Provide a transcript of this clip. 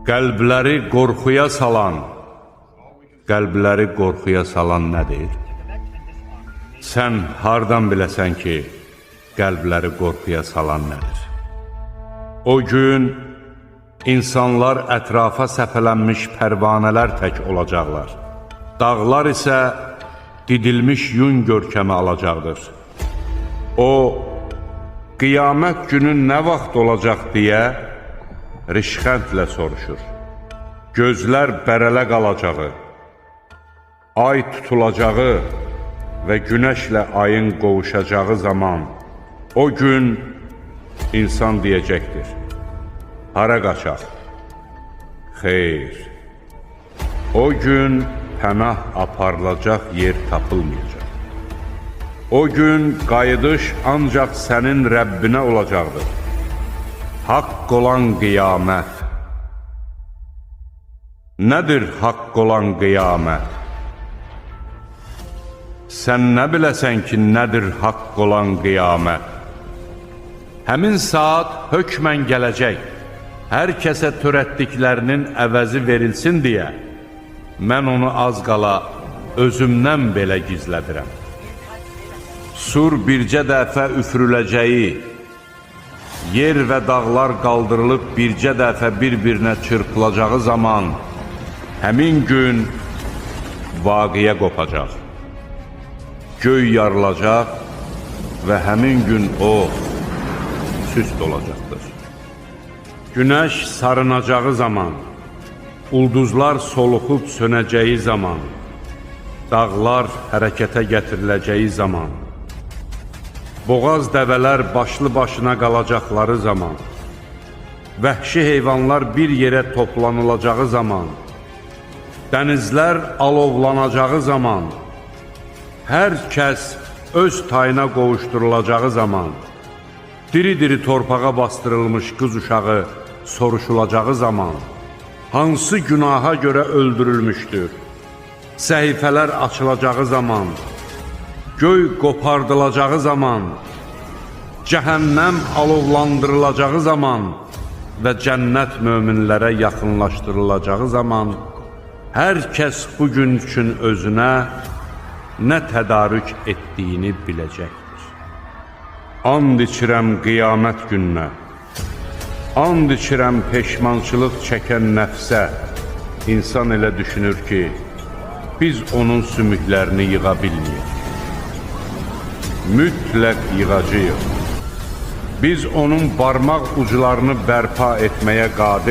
Qəlbləri qorxuya salan nədir? Sən hardan biləsən ki, qəlbləri qorxuya salan nədir? O gün insanlar ətrafa səpələnmiş pərvanələr tək olacaqlar. Dağlar isə didilmiş yun görkəmi alacaqdır. O, qiyamət günü nə vaxt olacaq deyə rişxəndlə soruşur. Gözlər bərələ qalacağı, ay tutulacağı və günəşlə ayın qovuşacağı zaman o gün insan deyəcəkdir: hara qaçaq? Xeyr, o gün pənah aparılacaq yer tapılmayacaq. O gün qayıdış ancaq sənin Rəbbinə olacaqdır. Haqq olan qiyamət. Nədir haqq olan qiyamət? Sən nə biləsən ki, nədir haqq olan qiyamət? Həmin saat hökmən gələcək, hər kəsə törətdiklərinin əvəzi verilsin deyə, mən onu az qala özümdən belə gizlədirəm. Sur bircə dəfə üfürüləcəyi, yer və dağlar qaldırılıb bircə dəfə bir-birinə çırpılacağı zaman, həmin gün vaqiyə qopacaq. Göy yarılacaq və həmin gün o süst olacaqdır. Günəş sarınacağı zaman, ulduzlar soluxub sönəcəyi zaman, dağlar hərəkətə gətiriləcəyi zaman, boğaz dəvələr başlı başına qalacaqları zaman, vəhşi heyvanlar bir yerə toplanılacağı zaman, dənizlər alovlanacağı zaman, hər kəs öz tayına qovuşdurulacağı zaman, diri-diri torpağa bastırılmış qız uşağı soruşulacağı zaman, hansı günaha görə öldürülmüşdür, səhifələr açılacağı zaman, göy qopardılacağı zaman, cəhənnəm alovlandırılacağı zaman və cənnət möminlərə yaxınlaşdırılacağı zaman, hər kəs bugün üçün özünə nə tədarük etdiyini biləcəkdir. And içirəm qiyamət gününə, and içirəm peşmançılıq çəkən nəfsə. İnsan elə düşünür ki, biz onun sümüklərini yığa bilməyik. Mütləq yığacağıq. Biz onun barmaq uclarını bərpa etməyə qadir